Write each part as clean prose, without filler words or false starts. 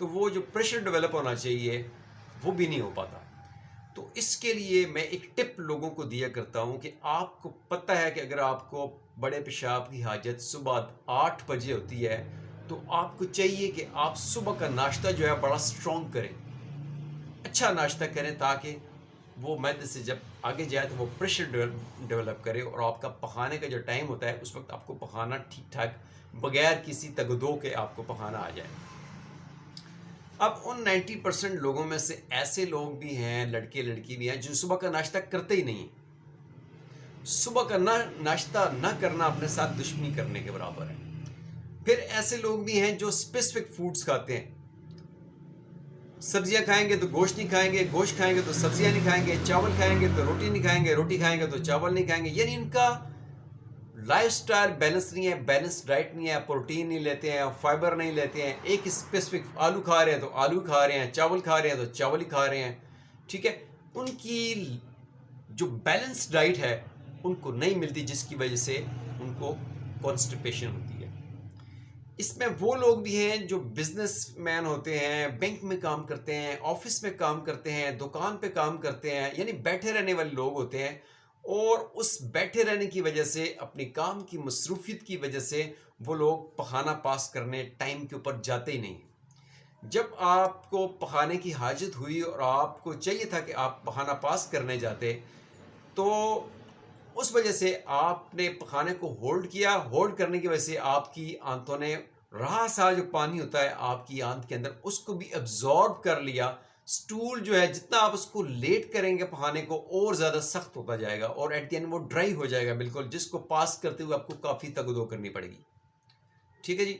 تو وہ جو پریشر ڈیولپ ہونا چاہیے وہ بھی نہیں ہو پاتا. تو اس کے لیے میں ایک ٹپ لوگوں کو دیا کرتا ہوں کہ آپ کو پتہ ہے کہ اگر آپ کو بڑے پیشاب کی حاجت صبح 8 بجے ہوتی ہے تو آپ کو چاہیے کہ آپ صبح کا ناشتہ جو ہے بڑا اسٹرانگ کریں, اچھا ناشتہ کریں, تاکہ وہ معدے سے جب آگے جائے تو وہ پریشر ڈیولپ کرے اور آپ کا پخانے کا جو ٹائم ہوتا ہے اس وقت آپ کو پخانا ٹھیک ٹھاک بغیر کسی تگدو کے آپ کو پخانا آ جائے. اب ان 90% لوگوں میں سے ایسے لوگ بھی ہیں, لڑکے لڑکی بھی ہیں, جو صبح کا ناشتہ کرتے ہی نہیں. صبح کا ناشتہ نہ کرنا اپنے ساتھ دشمنی کرنے کے برابر ہے. پھر ایسے لوگ بھی ہیں جو اسپیسیفک فوڈز کھاتے ہیں, سبزیاں کھائیں گے تو گوشت نہیں کھائیں گے, گوشت کھائیں گے تو سبزیاں نہیں کھائیں گے, چاول کھائیں گے تو روٹی نہیں کھائیں گے, روٹی کھائیں گے تو چاول نہیں کھائیں گے. یعنی ان کا لائف سٹائل بیلنس نہیں ہے, بیلنس ڈائٹ نہیں ہے, پروٹین نہیں لیتے ہیں, فائبر نہیں لیتے ہیں. ایک اسپیسیفک آلو کھا رہے ہیں تو آلو کھا رہے ہیں, چاول کھا رہے ہیں تو چاول ہی کھا رہے ہیں. ٹھیک ہے, ان کی جو بیلنس ڈائٹ ہے ان کو نہیں ملتی, جس کی وجہ سے ان کو کانسٹیپیشن ہوتی ہے. اس میں وہ لوگ بھی ہیں جو بزنس مین ہوتے ہیں, بینک میں کام کرتے ہیں, آفس میں کام کرتے ہیں, دکان پہ کام کرتے ہیں, یعنی بیٹھے رہنے والے لوگ ہوتے ہیں, اور اس بیٹھے رہنے کی وجہ سے, اپنی کام کی مصروفیت کی وجہ سے وہ لوگ پخانا پاس کرنے ٹائم کے اوپر جاتے ہی نہیں. جب آپ کو پخانے کی حاجت ہوئی اور آپ کو چاہیے تھا کہ آپ پخانا پاس کرنے جاتے, تو اس وجہ سے آپ نے پخانے کو ہولڈ کیا. ہولڈ کرنے کی وجہ سے آپ کی آنتوں نے رہا سا جو پانی ہوتا ہے آپ کی آنت کے اندر, اس کو بھی ابزارب کر لیا. سٹول جو ہے جتنا آپ اس کو لیٹ کریں گے پخانے کو, اور زیادہ سخت ہوتا جائے گا, اور ایٹ دی اینڈ وہ ڈرائی ہو جائے گا بالکل, جس کو پاس کرتے ہوئے آپ کو کافی تگدو کرنی پڑے گی. ٹھیک ہے جی.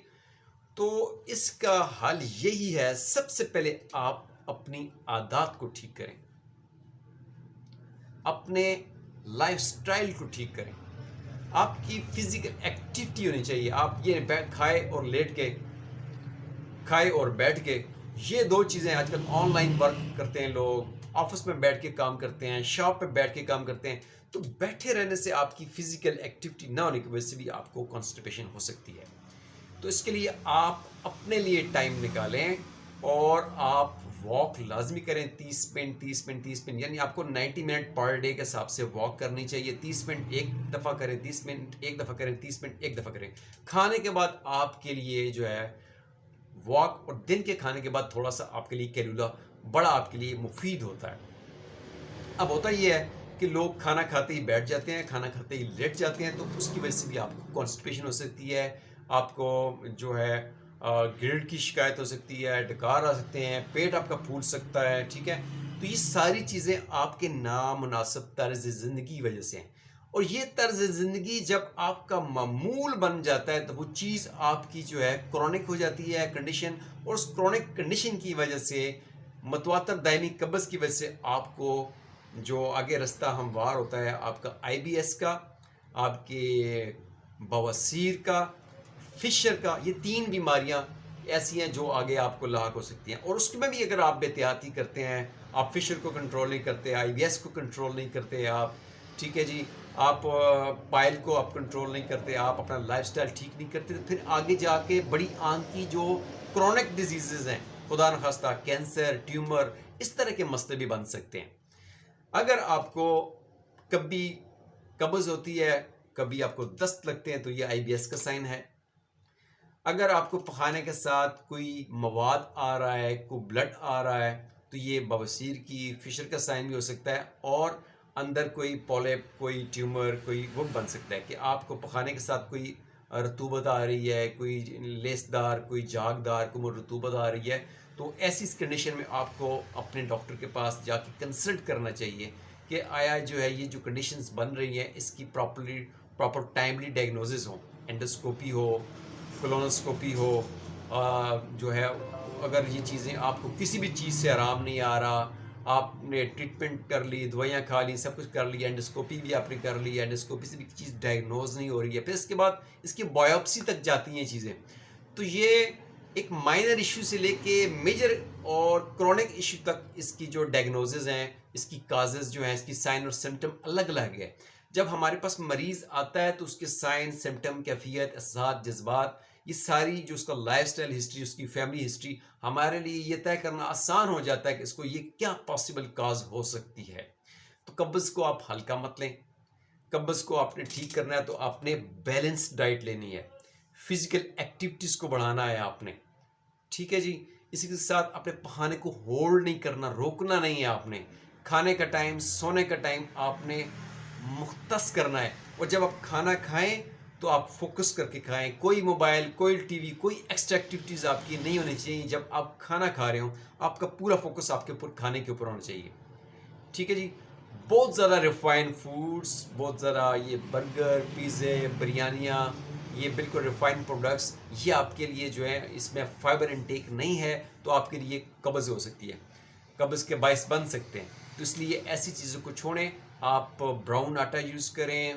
تو اس کا حل یہی ہے, سب سے پہلے آپ اپنی عادات کو ٹھیک کریں, اپنے لائف سٹائل کو ٹھیک کریں. آپ کی فزیکل ایکٹیویٹی ہونی چاہیے. آپ یہ کھائے اور لیٹ کے, کھائے اور بیٹھ کے, یہ دو چیزیں. آج کل آن لائن ورک کرتے ہیں لوگ, آفس میں بیٹھ کے کام کرتے ہیں, شاپ پہ بیٹھ کے کام کرتے ہیں, تو بیٹھے رہنے سے آپ کی فزیکل ایکٹیویٹی نہ ہونے کی وجہ سے بھی آپ کو کانسٹیپیشن ہو سکتی ہے. تو اس کے لیے آپ اپنے لیے ٹائم نکالیں اور آپ واک لازمی کریں. 30 منٹ, یعنی آپ کو 90 منٹ پر ڈے کے حساب سے واک کرنی چاہیے. 30 منٹ ایک دفعہ کریں, 30 منٹ ایک دفعہ کریں, 30 منٹ ایک دفعہ کریں. کھانے کے بعد آپ کے لیے جو ہے واک, اور دن کے کھانے کے بعد تھوڑا سا آپ کے لیے کیلولا بڑا آپ کے لیے مفید ہوتا ہے. اب ہوتا یہ ہے کہ لوگ کھانا کھاتے ہی بیٹھ جاتے ہیں, کھانا کھاتے ہی لیٹ جاتے ہیں, تو اس کی وجہ سے بھی آپ کو کانسٹیپیشن ہو سکتی ہے, آپ کو جو ہے گرڈ کی شکایت ہو سکتی ہے, ڈکار آ سکتے ہیں, پیٹ آپ کا پھول سکتا ہے. ٹھیک ہے, تو یہ ساری چیزیں آپ کے نامناسب طرز زندگی کی وجہ سے ہیں. اور یہ طرز زندگی جب آپ کا معمول بن جاتا ہے تو وہ چیز آپ کی جو ہے کرونک ہو جاتی ہے کنڈیشن, اور اس کرونک کنڈیشن کی وجہ سے, متواتر دائمی قبض کی وجہ سے آپ کو جو آگے رستہ ہموار ہوتا ہے آپ کا IBS کا, آپ کے بواسیر کا, فشر کا. یہ 3 بیماریاں ایسی ہیں جو آگے آپ کو لاحق ہو سکتی ہیں. اور اس میں بھی اگر آپ بے احتیاطی کرتے ہیں, آپ فشر کو کنٹرول نہیں کرتے, IBS کو کنٹرول نہیں کرتے آپ, ٹھیک ہے جی, آپ پائل کو آپ کنٹرول نہیں کرتے, آپ اپنا لائف سٹائل ٹھیک نہیں کرتے, تو پھر آگے جا کے بڑی آنکھ کی جو کرونک ڈیزیزز ہیں, خدا نخواستہ کینسر, ٹیومر, اس طرح کے مسئلے بھی بن سکتے ہیں. اگر آپ کو کبھی قبض ہوتی ہے, کبھی آپ کو دست لگتے ہیں, تو یہ IBS کا سائن ہے. اگر آپ کو پخانے کے ساتھ کوئی مواد آ رہا ہے, کوئی بلڈ آ رہا ہے, تو یہ بواسیر کی, فشر کا سائن بھی ہو سکتا ہے. اور اندر کوئی پولیپ, کوئی ٹیومر, کوئی وہ بن سکتا ہے کہ آپ کو پخانے کے ساتھ کوئی رطوبت آ رہی ہے, کوئی لیس دار, کوئی جاگ دار, کوئی رطوبت آ رہی ہے. تو ایسی کنڈیشن میں آپ کو اپنے ڈاکٹر کے پاس جا کے کنسلٹ کرنا چاہیے کہ آیا جو ہے یہ جو کنڈیشنز بن رہی ہیں اس کی پراپر ٹائملی ڈائگنوزز ہوں, انڈوسکوپی ہو, کولونوسکوپی ہو, جو ہے اگر یہ چیزیں آپ کو کسی بھی چیز سے آرام نہیں آ رہا, آپ نے ٹریٹمنٹ کر لی, دوائیاں کھا لی, سب کچھ کر لیا, انڈوسکوپی بھی آپ نے کر لی, انڈوسکوپی سے بھی چیز ڈائگنوز نہیں ہو رہی ہے, پھر اس کے بعد اس کی بایوپسی تک جاتی ہیں چیزیں. تو یہ ایک مائنر ایشو سے لے کے میجر اور کرونک ایشو تک اس کی جو ڈائگنوزز ہیں, اس کی کازز جو ہیں, اس کی سائن اور سمٹم الگ الگ ہے. جب ہمارے پاس مریض آتا ہے تو اس کے سائن, سمٹم, کیفیت, احساسات, جذبات, یہ ساری جو اس کا لائف سٹائل ہسٹری، اس کی فیملی ہسٹری، ہمارے لیے یہ طے کرنا آسان ہو جاتا ہے کہ اس کو یہ کیا پاسبل کاز ہو سکتی ہے۔ تو قبض کو آپ ہلکا مت لیں، قبض کو آپ نے ٹھیک کرنا ہے تو آپ نے بیلنس ڈائٹ لینی ہے، فزیکل ایکٹیویٹیز کو بڑھانا ہے آپ نے، ٹھیک ہے جی۔ اسی کے ساتھ اپنے پخانے کو ہولڈ نہیں کرنا، روکنا نہیں ہے آپ نے، کھانے کا ٹائم، سونے کا ٹائم آپ نے مختص کرنا ہے، اور جب آپ کھانا کھائیں تو آپ فوکس کر کے کھائیں، کوئی موبائل، کوئی ٹی وی، کوئی ایکسٹرا ایکٹیویٹیز آپ کی نہیں ہونی چاہیے۔ جب آپ کھانا کھا رہے ہوں آپ کا پورا فوکس آپ کے اوپر، کھانے کے اوپر ہونا چاہیے، ٹھیک ہے جی۔ بہت زیادہ ریفائنڈ فوڈس، بہت زیادہ یہ برگر، پیزے، بریانیاں، یہ بالکل ریفائنڈ پروڈکٹس، یہ آپ کے لیے جو ہے اس میں فائبر انٹیک نہیں ہے، تو آپ کے لیے قبض ہو سکتی ہے، قبض کے باعث بن سکتے ہیں۔ تو اس لیے ایسی چیزوں کو چھوڑیں، آپ براؤن آٹا یوز کریں،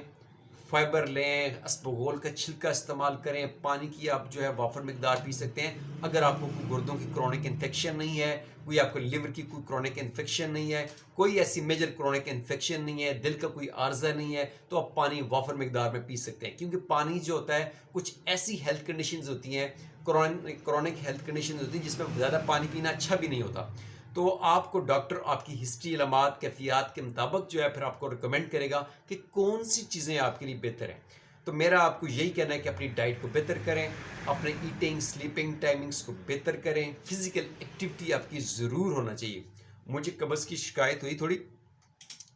فائبر لیں، اسپغول کا چھلکا استعمال کریں، پانی کی آپ جو ہے وافر مقدار پی سکتے ہیں۔ اگر آپ کو کوئی گردوں کی کرونک انفیکشن نہیں ہے، کوئی آپ کو لیور کی کوئی کرونک انفیکشن نہیں ہے، کوئی ایسی میجر کرونک انفیکشن نہیں ہے، دل کا کوئی عارضہ نہیں ہے، تو آپ پانی وافر مقدار میں پی سکتے ہیں، کیونکہ پانی جو ہوتا ہے کچھ ایسی ہیلتھ کنڈیشنز ہوتی ہیں، کرونک ہیلتھ کنڈیشنز ہوتی ہیں جس میں زیادہ پانی پینا اچھا بھی نہیں ہوتا، تو آپ کو ڈاکٹر آپ کی ہسٹری، علامات، کیفیات کے مطابق جو ہے پھر آپ کو ریکمینڈ کرے گا کہ کون سی چیزیں آپ کے لیے بہتر ہیں۔ تو میرا آپ کو یہی کہنا ہے کہ اپنی ڈائٹ کو بہتر کریں، اپنے ایٹنگ سلیپنگ ٹائمنگز کو بہتر کریں، فزیکل ایکٹیویٹی آپ کی ضرور ہونا چاہیے۔ مجھے قبض کی شکایت ہوئی تھوڑی،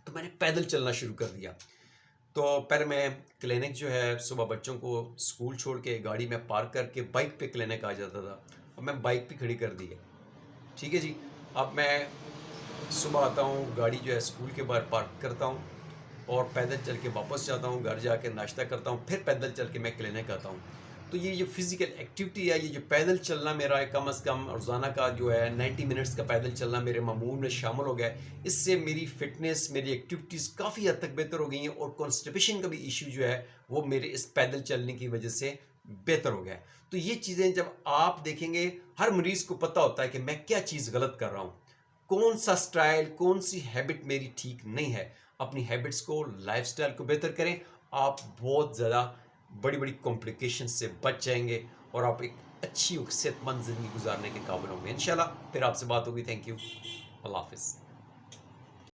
تو میں نے پیدل چلنا شروع کر دیا۔ تو پہلے میں کلینک جو ہے صبح بچوں کو اسکول چھوڑ کے گاڑی میں پارک کر کے بائک پہ کلینک آ جاتا تھا، اب میں بائک پہ کھڑی کر دی ہے، ٹھیک ہے جی۔ اب میں صبح آتا ہوں، گاڑی جو ہے اسکول کے باہر پارک کرتا ہوں اور پیدل چل کے واپس جاتا ہوں، گھر جا کے ناشتہ کرتا ہوں، پھر پیدل چل کے میں کلینک آتا ہوں۔ تو یہ جو فزیکل ایکٹیویٹی ہے، یہ جو پیدل چلنا میرا ہے، کم از کم روزانہ کا جو ہے 90 منٹس کا پیدل چلنا میرے معمول میں شامل ہو گیا ہے۔ اس سے میری فٹنس، میری ایکٹیویٹیز کافی حد تک بہتر ہو گئی ہیں، اور کانسٹیپیشن کا بھی ایشو جو ہے وہ میرے اس پیدل چلنے کی وجہ سے بہتر ہو گیا ہے۔ تو یہ چیزیں جب آپ دیکھیں گے، ہر مریض کو پتہ ہوتا ہے کہ میں کیا چیز غلط کر رہا ہوں، کون سا سٹائل، کون سی ہیبٹ میری ٹھیک نہیں ہے۔ اپنی ہیبٹس کو، لائف سٹائل کو بہتر کریں، آپ بہت زیادہ بڑی بڑی کمپلیکیشن سے بچ جائیں گے، اور آپ ایک اچھی اور صحت مند زندگی گزارنے کے قابل ہوں گے انشاءاللہ۔ پھر آپ سے بات ہوگی، تھینک یو، اللہ حافظ۔